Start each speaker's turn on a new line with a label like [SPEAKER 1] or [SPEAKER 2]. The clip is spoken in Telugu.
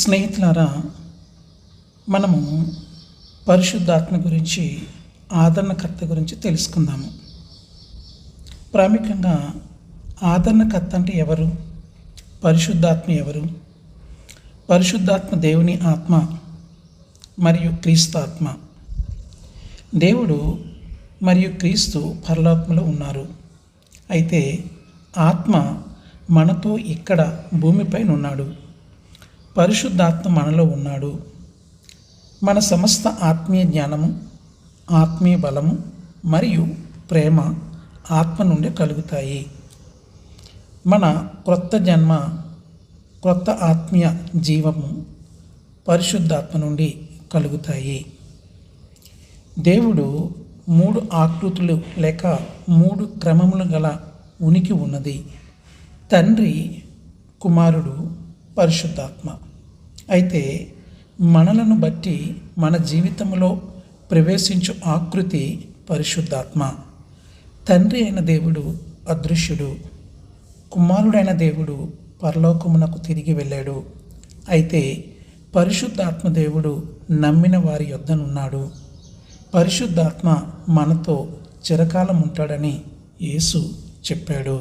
[SPEAKER 1] స్నేహితులారా, మనము పరిశుద్ధాత్మ గురించి, ఆదరణకర్త గురించి తెలుసుకుందాము. ప్రాముఖ్యంగా ఆదరణకర్త అంటే ఎవరు? పరిశుద్ధాత్మ ఎవరు? పరిశుద్ధాత్మ దేవుని ఆత్మ మరియు క్రీస్తు ఆత్మ. దేవుడు మరియు క్రీస్తు పరలోకంలో ఉన్నారు. అయితే ఆత్మ మనతో ఇక్కడ భూమిపైన ఉన్నాడు. పరిశుద్ధాత్మ మనలో ఉన్నాడు. మన సమస్త ఆత్మీయ జ్ఞానము, ఆత్మీయ బలము మరియు ప్రేమ ఆత్మ నుండి కలుగుతాయి. మన క్రొత్త జన్మ, క్రొత్త ఆత్మీయ జీవము పరిశుద్ధాత్మ నుండి కలుగుతాయి. దేవుడు 3 ఆకృతులు లేక 3 క్రమములు గల ఉనికి ఉన్నది. తండ్రి, కుమారుడు, పరిశుద్ధాత్మ. అయితే మనలను బట్టి మన జీవితంలో ప్రవేశించు ఆకృతి పరిశుద్ధాత్మ. తండ్రి అయిన దేవుడు అదృశ్యుడు, కుమారుడైన దేవుడు పరలోకమునకు తిరిగి వెళ్ళాడు. అయితే పరిశుద్ధాత్మ దేవుడు నమ్మిన వారి యొద్దనున్నాడు. పరిశుద్ధాత్మ మనతో చిరకాలం ఉంటాడని యేసు చెప్పాడు.